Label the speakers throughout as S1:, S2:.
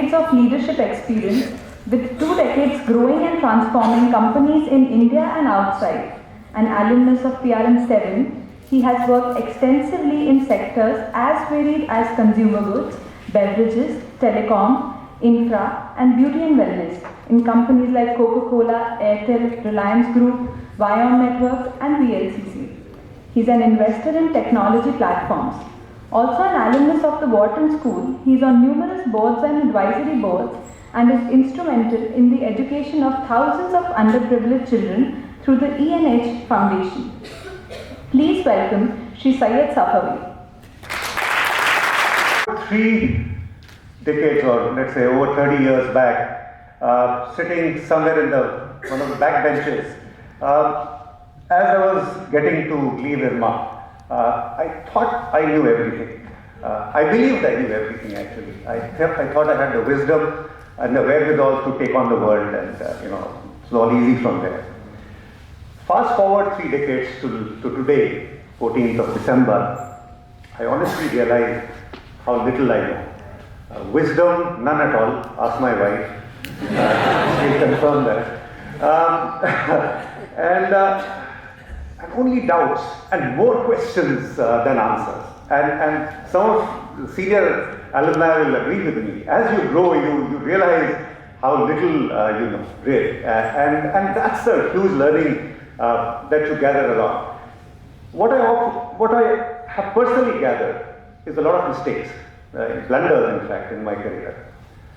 S1: decades of leadership experience, with 2 decades growing and transforming companies in India and outside. An alumnus of PRM7, he has worked extensively in sectors as varied as consumer goods, beverages, telecom, infra, and beauty and wellness in companies like Coca-Cola, Airtel, Reliance Group, Viom Nerworks and VLCC. He's an investor in technology platforms. Also an alumnus of the Wharton School, he is on numerous boards and advisory boards and is instrumental in the education of thousands of underprivileged children through the E&H Foundation. Please welcome Shri Syed Safawi.
S2: 3 decades, or let's say over 30 years back, sitting somewhere in one of the back benches, as I was getting to leave IRMA, I thought I knew everything. I believed I knew everything actually. I thought I had the wisdom and the wherewithal to take on the world, and it's all easy from there. Fast forward 3 decades to today, 14th of December, I honestly realized how little I know. Wisdom, none at all. Ask my wife. She'll confirm that. And only doubts and more questions than answers. And some of the senior alumni will agree with me. As you grow, you realize how little you know, really. And that's the huge learning that you gather along. What I have personally gathered is a lot of mistakes, blunders in fact, in my career.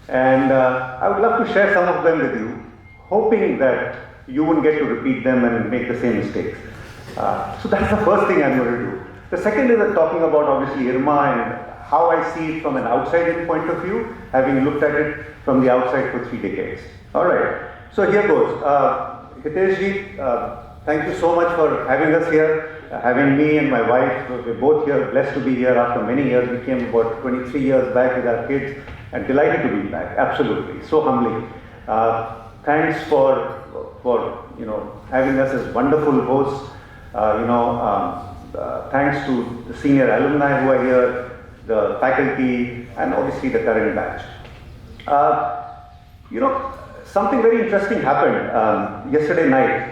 S2: And I would love to share some of them with you, hoping that you won't get to repeat them and make the same mistakes. So that's the first thing I'm going to do. The second is talking about obviously IRMA and how I see it from an outside-in point of view, having looked at it from the outside for 3 decades. All right, so here goes. Hiteshji, thank you so much for having us here, having me and my wife. We're both here, blessed to be here after many years. We came about 23 years back with our kids and delighted to be back, absolutely, so humbling. Thanks for having us as wonderful hosts. Thanks to the senior alumni who are here, the faculty, and obviously the current batch. Something very interesting happened yesterday night.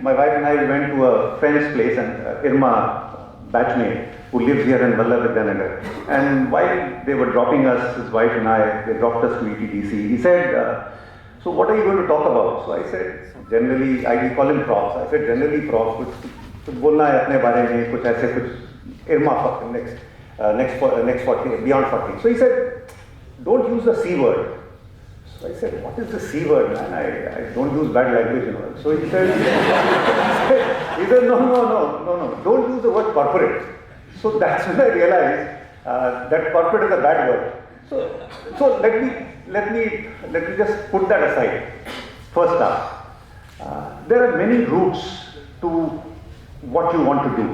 S2: My wife and I went to a friend's place, and IRMA batchmate who lives here in Vallavidhyanagar. And while they were dropping us, his wife and I, they dropped us to ETDC. He said, so what are you going to talk about? So I said, generally, I call him profs. I said, generally profs, कुछ बोलना है अपने बारे में, कुछ ऐसे कुछ IRMA next 40, beyond 40. So he said, don't use the C word. So I said, what is the C word, man? I don't use bad language, So he said, no, don't use the word corporate. So that's when I realized that corporate is a bad word. So let me just put that aside. First up, there are many routes to what you want to do.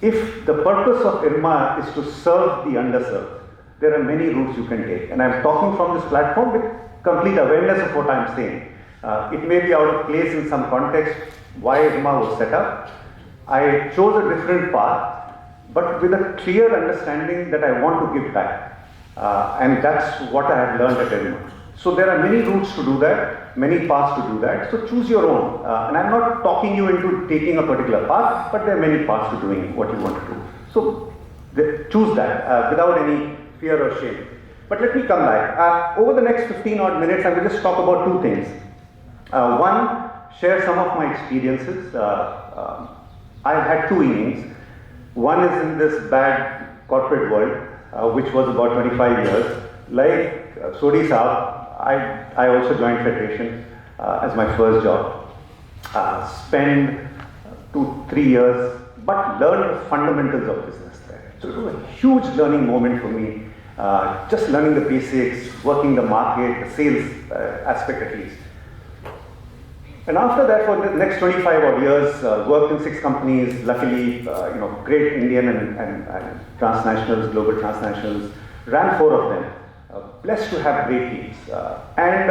S2: If the purpose of IRMA is to serve the underserved, there are many routes you can take. And I'm talking from this platform with complete awareness of what I'm saying. It may be out of place in some context why IRMA was set up. I chose a different path, but with a clear understanding that I want to give back. And that's what I have learned at IRMA. So there are many routes to do that, many paths to do that. So choose your own. And I'm not talking you into taking a particular path, but there are many paths to doing what you want to do. So choose that without any fear or shame. But let me come back. Over the next 15 odd minutes, I will just talk about 2 things. One, share some of my experiences. I've had 2 innings. One is in this bad corporate world, which was about 25 years. Like Sodi Saab, I also joined Federation as my first job. Spent 2-3 years, but learned the fundamentals of business there. So it was a huge learning moment for me. Just learning the basics, working the market, the sales aspect at least. And after that, for the next 25 odd years, worked in 6 companies, luckily, great Indian and transnationals, global transnationals, ran 4 of them. Blessed to have great teams. And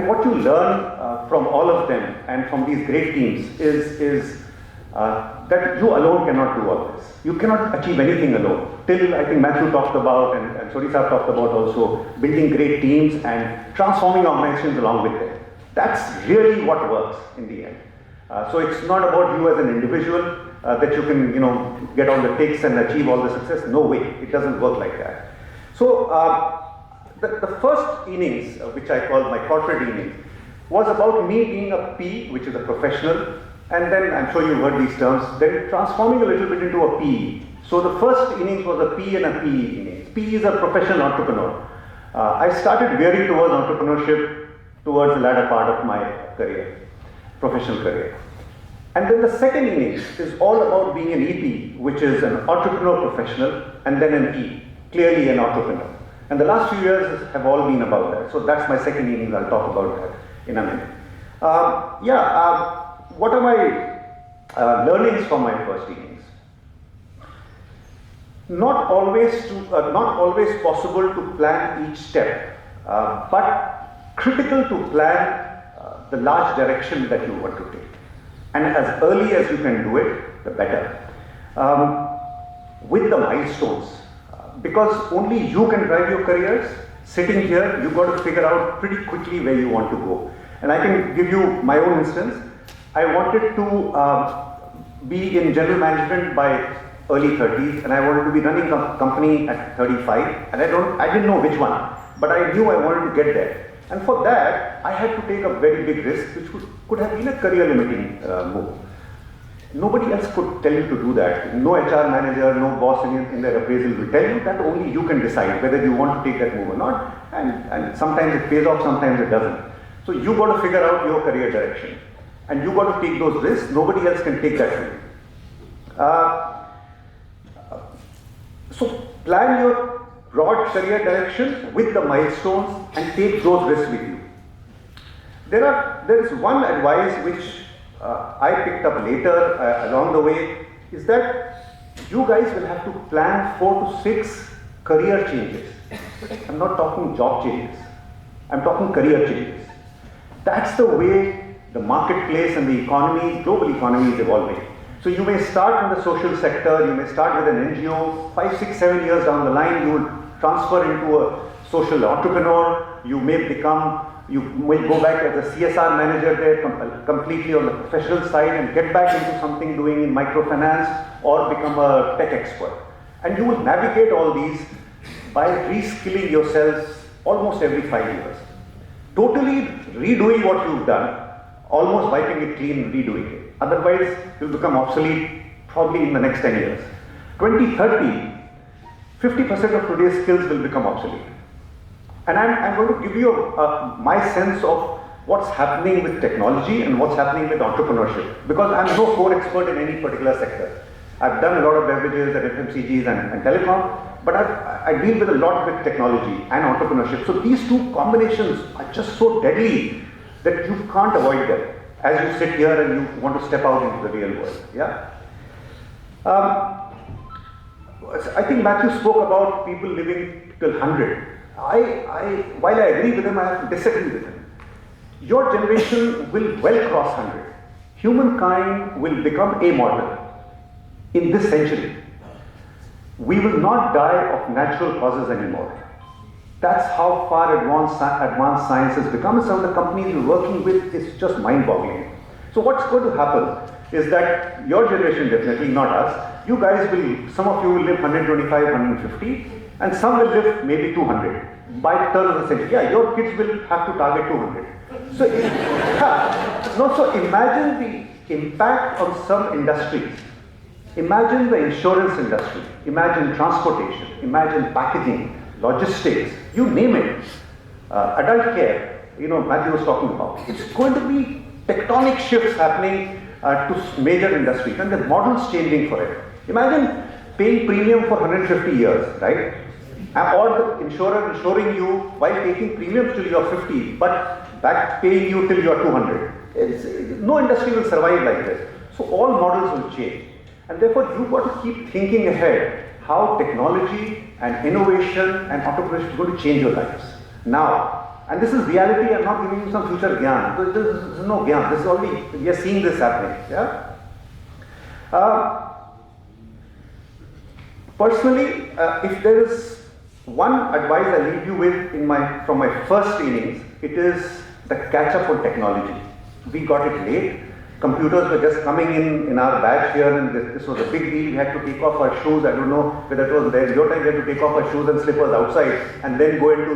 S2: what you learn from all of them and from these great teams is that you alone cannot do all this. You cannot achieve anything alone. Till I think Matthew talked about and Sorisa talked about also building great teams and transforming organizations along with them. That's really what works in the end. So it's not about you as an individual that you can, get all the ticks and achieve all the success. No way, it doesn't work like that. So the first innings, which I call my corporate innings, was about me being a P, which is a professional, and then I'm sure you've heard these terms, then transforming a little bit into a PE. So the first innings was a P and a PE innings. P is a professional entrepreneur. I started veering towards entrepreneurship towards the latter part of my career, professional career. And then the second innings is all about being an EP, which is an entrepreneur professional, and then an E, clearly an entrepreneur. And the last few years have all been about that. So that's my second innings. I'll talk about that in a minute. What are my learnings from my first innings? Not always possible to plan each step, but critical to plan the large direction that you want to take. And as early as you can do it, the better. With the milestones, because only you can drive your careers. Sitting here, you've got to figure out pretty quickly where you want to go. And I can give you my own instance. I wanted to be in general management by early 30s, and I wanted to be running a company at 35, and I didn't know which one, but I knew I wanted to get there. And for that, I had to take a very big risk, which could have been a career-limiting move. Nobody else could tell you to do that. No HR manager, no boss in their appraisal will tell you that. Only you can decide whether you want to take that move or not. And sometimes it pays off, sometimes it doesn't. So you got to figure out your career direction. And you got to take those risks. Nobody else can take that for you. So plan your broad career direction with the milestones and take those risks with you. There is one advice which I picked up later along the way, is that you guys will have to plan 4 to 6 career changes. I'm not talking job changes. I'm talking career changes. That's the way the marketplace and the economy, global economy is evolving. So you may start in the social sector, you may start with an NGO, 5, 6, 7 years down the line, you will transfer into a social entrepreneur, you may go back as a CSR manager there completely on the professional side and get back into something doing in microfinance or become a tech expert. And you will navigate all these by reskilling yourselves almost every 5 years. Totally redoing what you've done, almost wiping it clean and redoing it. Otherwise, you'll become obsolete probably in the next 10 years. 2030, 50% of today's skills will become obsolete. And I'm going to give you my sense of what's happening with technology and what's happening with entrepreneurship. Because I'm no core expert in any particular sector. I've done a lot of beverages and FMCGs and telecom, but I deal with a lot with technology and entrepreneurship. So these two combinations are just so deadly that you can't avoid them as you sit here and you want to step out into the real world. Yeah. I think Matthew spoke about people living till 100. While I agree with him, I have to disagree with him. Your generation will well cross 100. Humankind will become immortal in this century. We will not die of natural causes anymore. That's how far advanced science has become. Some of the companies we're working with is just mind-boggling. So what's going to happen is that your generation, definitely not us, you guys will, some of you will live 125, 150, and some will live maybe 200 by the turn of the century. Yeah, your kids will have to target 200. So imagine the impact on some industries. Imagine the insurance industry, imagine transportation, imagine packaging, logistics, you name it. Adult care, Matthew was talking about. It's going to be tectonic shifts happening to major industries and the model's changing for it. Imagine paying premium for 150 years, right? Or the insurer insuring you while taking premiums till you're 50, but back paying you till you're 200. No industry will survive like this. So all models will change. And therefore, you've got to keep thinking ahead how technology and innovation and entrepreneurship is going to change your lives. Now, and this is reality, I'm not giving you some future gyan. This is no gyan, this is already, we are seeing this happening. Yeah? Uh, Personally, if there is one advice I leave you with from my first innings, it is the catch up on technology. We got it late. Computers were just coming in our batch here, and this was a big deal. We had to take off our shoes. I don't know whether it was there in your time. We had to take off our shoes and slippers outside, and then go into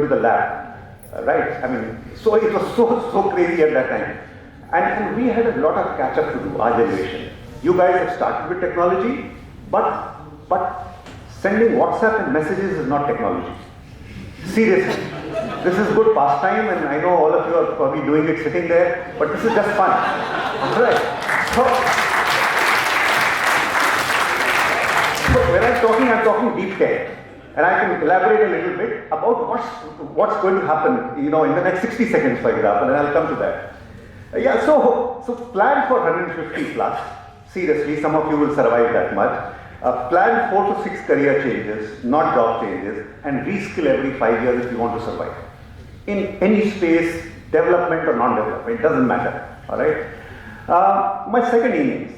S2: the lab, right? I mean, so it was so crazy at that time, and we had a lot of catch up to do. Our generation. You guys have started with technology. But sending WhatsApp and messages is not technology. Seriously. This is good pastime, and I know all of you are probably doing it sitting there, but this is just fun. Alright. So when I'm talking deep tech. And I can elaborate a little bit about what's going to happen, in the next 60 seconds, for example, and I'll come to that. So plan for 150 plus. Seriously, some of you will survive that much. Plan 4 to 6 career changes, not job changes, and reskill every 5 years if you want to survive. In any space, development or non-development, it doesn't matter. All right. My second innings,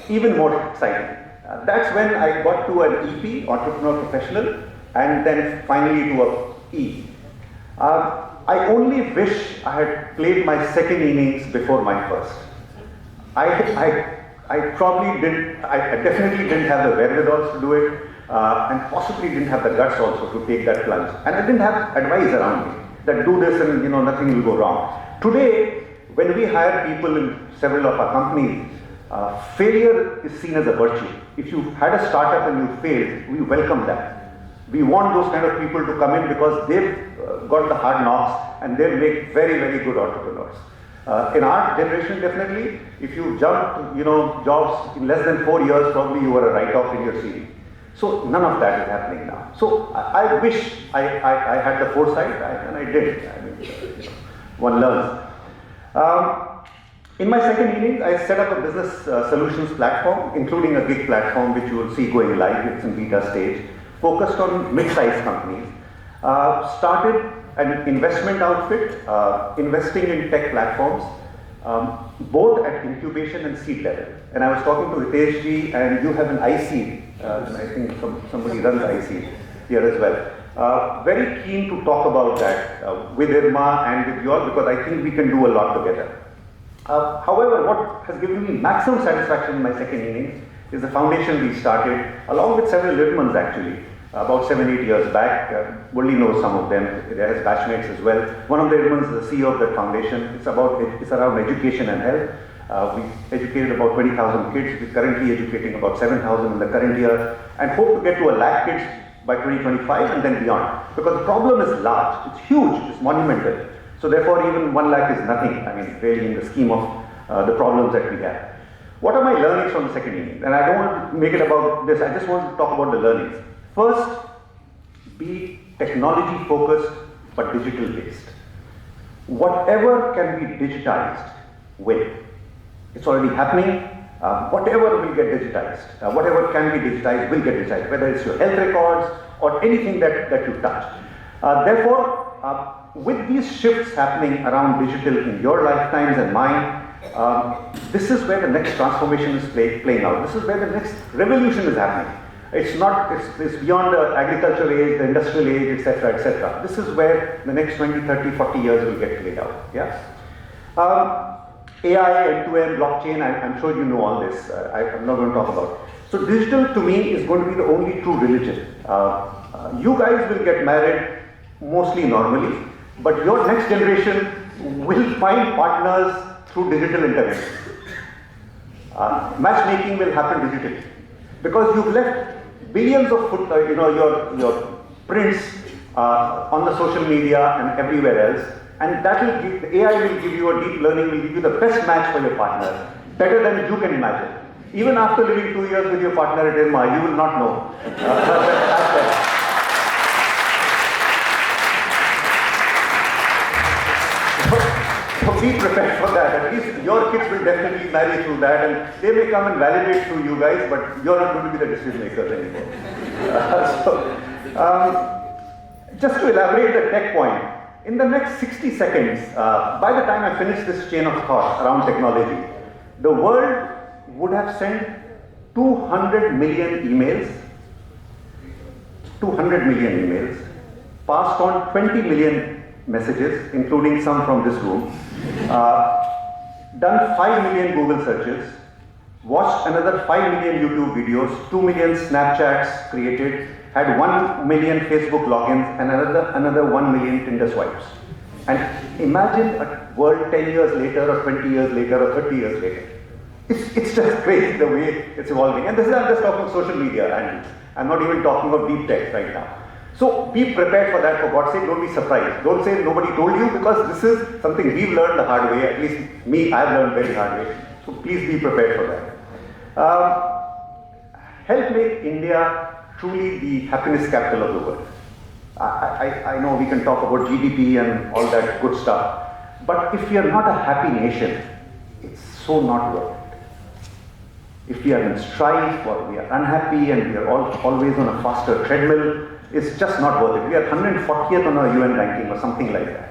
S2: even more exciting. That's when I got to an EP, entrepreneur professional, and then finally to a E. I only wish I had played my second innings before my first. I definitely didn't have the wherewithal to do it, and possibly didn't have the guts also to take that plunge. And I didn't have advice around me that do this and nothing will go wrong. Today, when we hire people in several of our companies, failure is seen as a virtue. If you had a startup and you failed, we welcome that. We want those kind of people to come in because they've got the hard knocks and they'll make very, very good entrepreneurs. In our generation, definitely, if you jumped, jobs in less than 4 years, probably you were a write-off in your CV. So none of that is happening now. So I wish I had the foresight, and I did. I mean, one learns. In my second innings, I set up a business solutions platform, including a gig platform, which you will see going live. It's in beta stage, focused on mid-sized companies. Started an investment outfit, investing in tech platforms, both at incubation and seed level. And I was talking to Hitesh ji, and you have an IC, and I think somebody runs IC here as well. Very keen to talk about that with IRMA and with you all, because I think we can do a lot together. However, what has given me maximum satisfaction in my second innings is the foundation we started, along with several Lidmans actually, about 7-8 years back. Only knows some of them. There has batchmates as well. One of the Lidmans is the CEO of that foundation. It's around education and health. We educated about 20,000 kids. We're currently educating about 7,000 in the current year, and hope to get to 1 lakh kids by 2025 and then beyond. Because the problem is large. It's huge. It's monumental. So therefore, even 1 lakh is nothing. I mean, really, in the scheme of the problems that we have. What are my learnings from the second innings? And I don't want to make it about this. I just want to talk about the learnings. First, be technology focused but digital based. Whatever can be digitized will. It's already happening. Whatever will get digitized, whatever can be digitized will get digitized, whether it's your health records or anything that you touch. Therefore, with these shifts happening around digital in your lifetimes and mine, this is where the next transformation is playing out. This is where the next revolution is happening. It's beyond the agricultural age, the industrial age, etc., etc. This is where the next 20, 30, 40 years will get played out. Yeah? AI, end-to-end, blockchain, I'm sure you know all this. I'm not going to talk about it. So digital to me is going to be the only true religion. You guys will get married mostly normally, but your next generation will find partners through digital intervention. Matchmaking will happen digitally, because you've left billions of your prints on the social media and everywhere else, and that will give, the AI will give you, a deep learning will give you the best match for your partner, better than you can imagine. Even after living 2 years with your partner at IRMA, you will not know. So be prepared for that. At least your kids will definitely marry through that, and they may come and validate through you guys, but you're not going to be the decision makers anymore. Just to elaborate the tech point, in the next 60 seconds, by the time I finish this chain of thought around technology, the world would have sent 200 million emails, 200 million emails, passed on 20 million messages, including some from this room, done 5 million Google searches, watched another 5 million YouTube videos, 2 million Snapchats created, had 1 million Facebook logins, and another 1 million Tinder swipes. And imagine a world 10 years later, or 20 years later, or 30 years later. It's just crazy the way it's evolving. And this is, I'm just talking social media, and I'm not even talking of deep tech right now. So be prepared for that, for God's sake. Don't be surprised. Don't say nobody told you, because this is something we've learned the hard way. At least me, I've learned very hard way. So please be prepared for that. Help make India truly the happiness capital of the world. I know we can talk about GDP and all that good stuff, but if we are not a happy nation, it's so not worth it. If we are in strife, or we are unhappy and we are always on a faster treadmill, it's just not worth it. We are 140th on our UN ranking or something like that.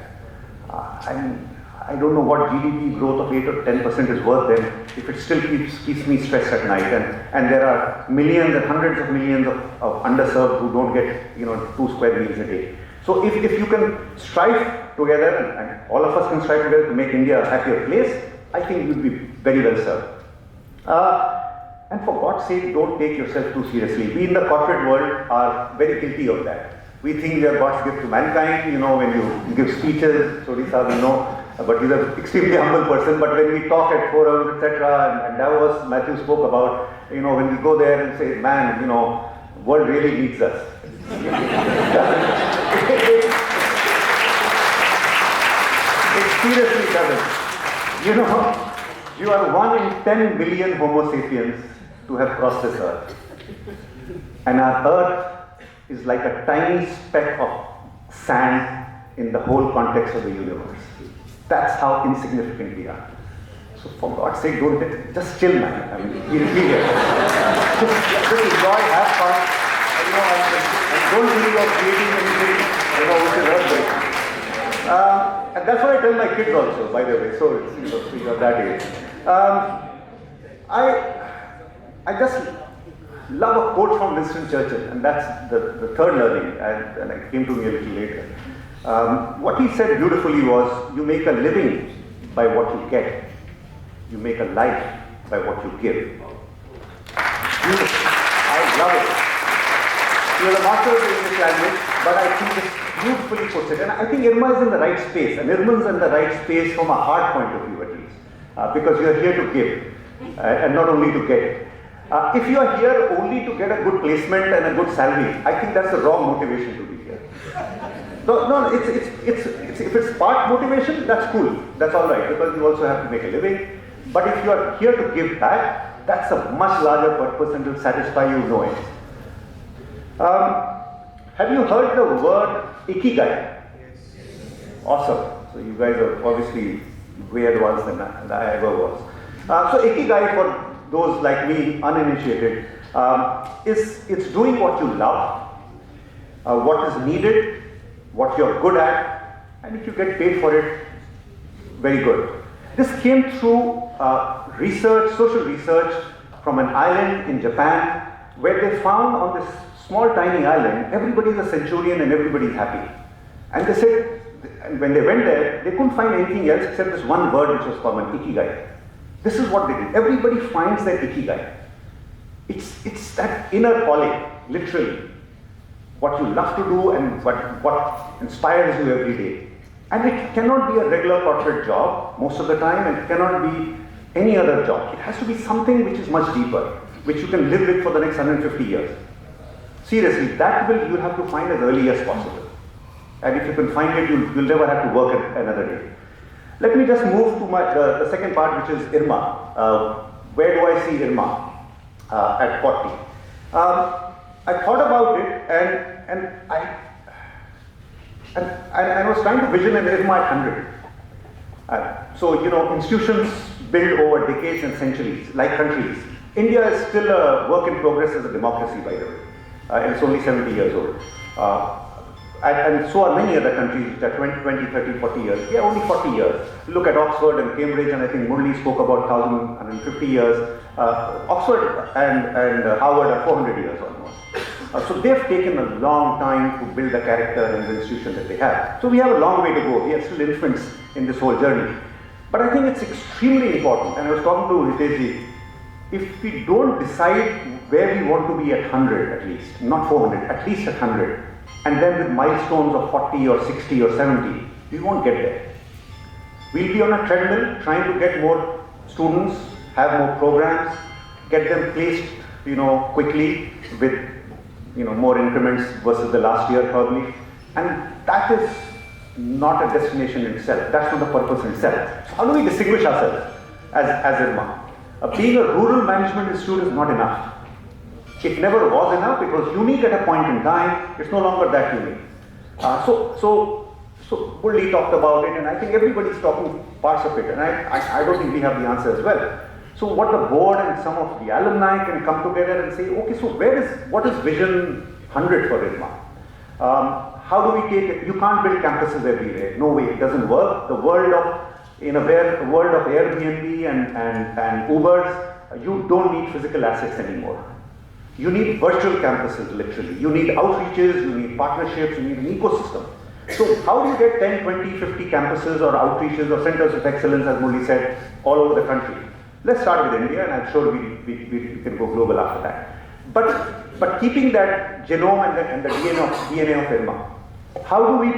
S2: I don't know what GDP growth of 8 or 10% is worth then, if it still keeps me stressed at night. And there are millions and hundreds of millions of underserved who don't get 2 square meals a day. So if you can strive together, and all of us can strive together to make India a happier place, I think you'll be very well served. And for God's sake, don't take yourself too seriously. We in the corporate world are very guilty of that. We think we are God's gift to mankind, when you give speeches, so these are, but he's an extremely humble person. But when we talk at forums, etc., and Davos, Matthew spoke about, when we go there and say, man, world really needs us. It seriously doesn't. You are 1 in 10 billion Homo sapiens to have crossed this earth. And our earth is like a tiny speck of sand in the whole context of the universe. That's how insignificant we are. So for God's sake, just chill, man. I mean, we'll be here. Just enjoy, have fun, and don't think you're creating anything, which is earth-breaking. And that's what I tell my kids also, by the way. So you're that age. I just love a quote from Winston Churchill, and that's the third learning, and it came to me a little later. What he said beautifully was, you make a living by what you get. You make a life by what you give. I love it. He was a master of the English language, but I think it beautifully puts it. And I think IRMA is in the right space, and IRMA is in the right space from a heart point of view, at least, because you are here to give, and not only to get. If you are here only to get a good placement and a good salary, I think that's the wrong motivation to be here. No, if it's part motivation, that's cool. That's all right, because you also have to make a living. But if you are here to give back, that's a much larger purpose and will satisfy you no end. Have you heard the word ikigai? Awesome. So you guys are obviously way advanced than I ever was. So ikigai, for those like me, uninitiated, it's doing what you love, what is needed, what you're good at, and if you get paid for it, very good. This came through research, social research from an island in Japan, where they found on this small tiny island, everybody's a centurion and everybody's happy. And they said, and when they went there, they couldn't find anything else except this one word which was common, ikigai. This is what they did. Everybody finds their ikigai. It's that inner calling, literally. What you love to do and what inspires you every day. And it cannot be a regular corporate job most of the time, and it cannot be any other job. It has to be something which is much deeper, which you can live with for the next 150 years. Seriously, that you'll have to find as early as possible. And if you can find it, you'll never have to work another day. Let me just move to the second part, which is IRMA. Where do I see IRMA at 40? I thought about it, and I was trying to vision an IRMA at 100. So, institutions build over decades and centuries, like countries. India is still a work in progress as a democracy, by the way. And it's only 70 years old. And so are many other countries which are 20, 30, 40 years. Yeah, only 40 years. Look at Oxford and Cambridge, and I think Murli spoke about 1,050 years. Oxford and Harvard are 400 years almost. So they've taken a long time to build the character and the institution that they have. So we have a long way to go. We are still infants in this whole journey. But I think it's extremely important, and I was talking to Hiteshji, if we don't decide where we want to be at 100 at least, not 400, at least at 100, and then with milestones of 40 or 60 or 70, we won't get there. We'll be on a treadmill trying to get more students, have more programs, get them placed, quickly with, more increments versus the last year probably. And that is not a destination in itself. That's not the purpose in itself. So how do we distinguish ourselves as IRMA? Being a rural management institute is not enough. It never was enough. It was unique at a point in time. It's no longer that unique. So Bulli talked about it, and I think everybody's talking parts of it, and I don't think we have the answer as well. So what the board and some of the alumni can come together and say, okay, so what is Vision 100 for IRMA? How do we take it? You can't build campuses everywhere. No way, it doesn't work. The world of Airbnb and Ubers, you don't need physical assets anymore. You need virtual campuses, literally. You need outreaches, you need partnerships, you need an ecosystem. So how do you get 10, 20, 50 campuses or outreaches or centers of excellence, as Murli said, all over the country? Let's start with India, and I'm sure we can go global after that. But keeping that genome and the DNA of IRMA, how do we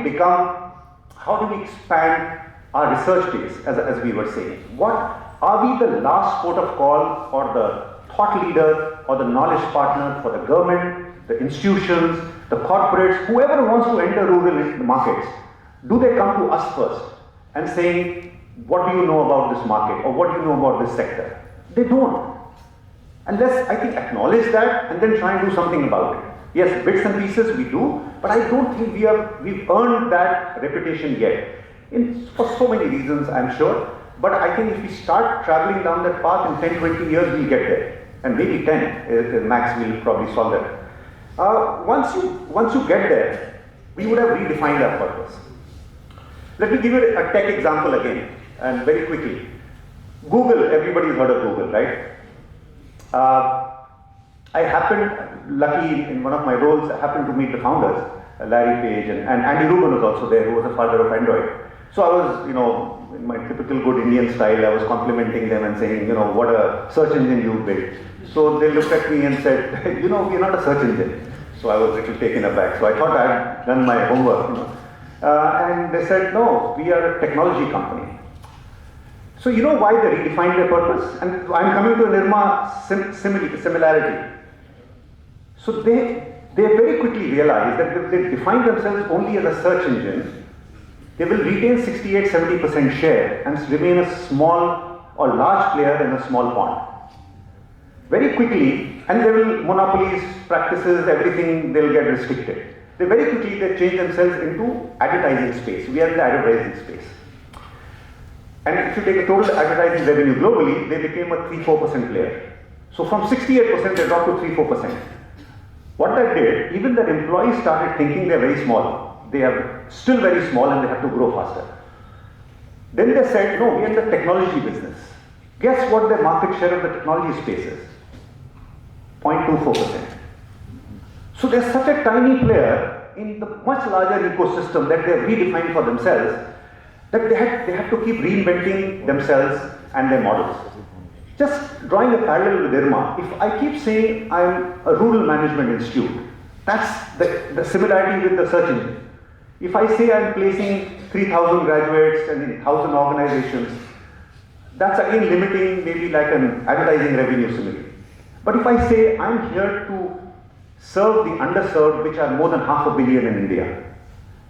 S2: expand our research base, as we were saying? Are we the last port of call, or the thought leader, or the knowledge partner for the government, the institutions, the corporates, whoever wants to enter rural markets? Do they come to us first and saying, what do you know about this market, or what do you know about this sector? They don't. And let's, I think, acknowledge that and then try and do something about it. Yes, bits and pieces we do, but I don't think we've earned that reputation yet. For so many reasons, I'm sure. But I think if we start traveling down that path in 10, 20 years, we'll get there. And maybe 10, max, we'll probably solve that. Once you get there, we would have redefined our purpose. Let me give you a tech example again, and very quickly. Google, everybody's heard of Google, right? I happened, lucky in one of my roles, I happened to meet the founders, Larry Page, and Andy Rubin was also there, who was the father of Android. So I was, in my typical good Indian style, I was complimenting them and saying, what a search engine you built. So they looked at me and said, we're not a search engine. So I was a little taken aback. So I thought I had done my homework, and they said, no, we are a technology company. So you know why they redefined their purpose? And I'm coming to an IRMA similarity. So they very quickly realized that if they define themselves only as a search engine, they will retain 68-70% share and remain a small or large player in a small pond. Very quickly, and they will monopolies, practices, everything, they'll get restricted. They change themselves into advertising space. We are in the advertising space. And if you take the total advertising revenue globally, they became a 3-4% player. So from 68%, they dropped to 3-4%. What that did, even their employees started thinking they're very small. They are still very small and they have to grow faster. Then they said, no, we are in the technology business. Guess what the market share of the technology space is? 0.24%. So they're such a tiny player in the much larger ecosystem that they've redefined for themselves, that they have to keep reinventing themselves and their models. Just drawing a parallel with IRMA, if I keep saying I'm a rural management institute, that's the similarity with the search engine. If I say I'm placing 3,000 graduates and in 1,000 organizations, that's again limiting maybe like an advertising revenue simile. But if I say I'm here to serve the underserved, which are more than 500 million in India,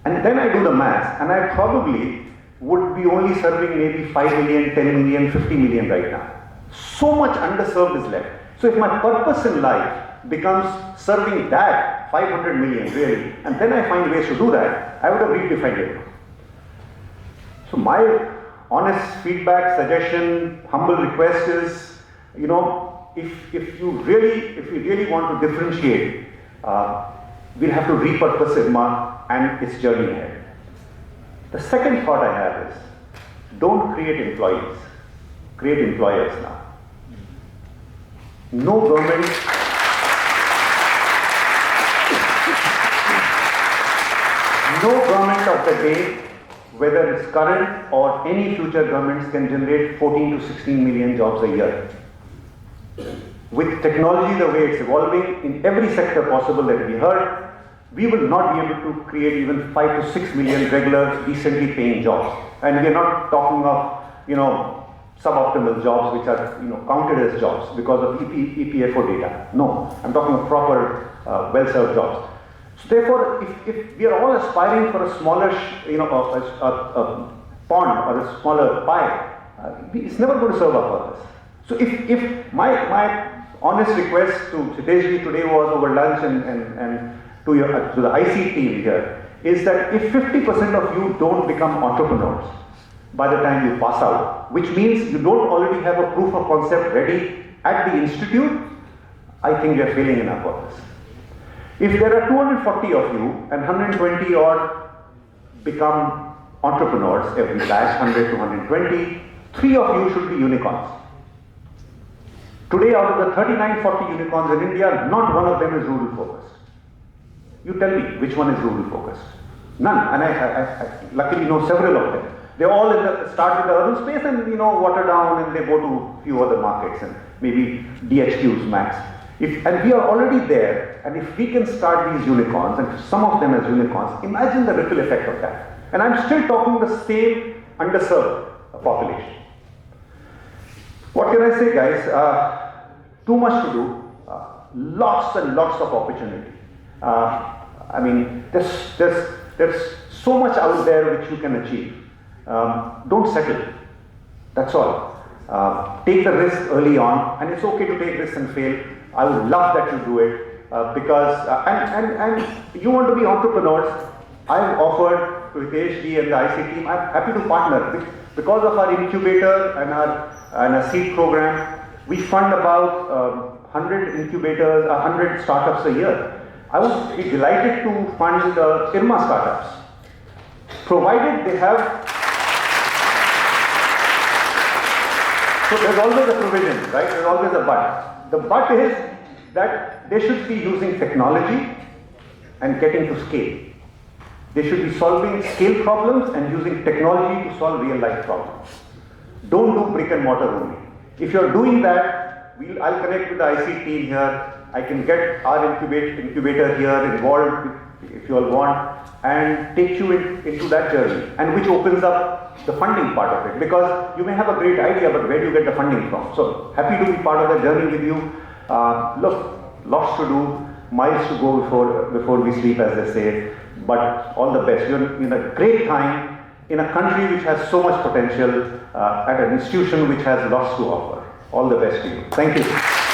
S2: and then I do the math, and I probably would be only serving maybe 5 million, 10 million, 50 million right now. So much underserved is left. So if my purpose in life becomes serving that 500 million really, and then I find ways to do that, I would have redefined it. So my honest feedback, suggestion, humble request is, if you really want to differentiate, we'll have to repurpose IRMA and its journey ahead. The second thought I have is, don't create employees, create employers now. No government of the day, whether it's current or any future governments, can generate 14 to 16 million jobs a year. With technology the way it's evolving in every sector possible that we heard, we will not be able to create even 5 to 6 million regular, decently paying jobs. And we are not talking of, suboptimal jobs which are, counted as jobs because of EPFO data. No, I'm talking of proper, well-served jobs. So therefore, if we are all aspiring for a smaller, a pond or a smaller pie, it's never going to serve our purpose. So if my honest request to Sideshji today was over lunch and to the IC team here is that if 50% of you don't become entrepreneurs by the time you pass out, which means you don't already have a proof of concept ready at the institute, I think we are failing in our purpose. If there are 240 of you and 120 odd become entrepreneurs every batch, 100 to 120, 3 of you should be unicorns. Today, out of the 39, 40 unicorns in India, not one of them is rural focused. You tell me which one is rural focused. None, and I luckily know several of them. They all start with the urban space and water down, and they go to a few other markets and maybe DHQs max. And we are already there, and if we can start these unicorns, and some of them as unicorns, imagine the ripple effect of that. And I'm still talking the same underserved population. What can I say, guys? Too much to do, lots and lots of opportunity. I mean, there's so much out there which you can achieve. Don't settle. That's all. Take the risk early on, and it's okay to take risks and fail. I would love that you do it because and you want to be entrepreneurs. I've offered to Hiteshji and the IC team. I'm happy to partner because of our incubator and our seed program. We fund about 100 incubators, 100 startups a year. I would be delighted to fund the IRMA startups, provided they have. So there's always a provision, right? There's always a but. The but is that they should be using technology and getting to scale. They should be solving scale problems and using technology to solve real life problems. Don't do brick and mortar only. If you're doing that, I'll connect with the IC team here. I can get our incubator here involved if you all want and take you into that journey, and which opens up the funding part of it, because you may have a great idea, but where do you get the funding from? So happy to be part of the journey with you. Look, lots to do, miles to go before we sleep, as they say, but all the best. You're in a great time in a country which has so much potential, at an institution which has lots to offer. All the best to you. Thank you.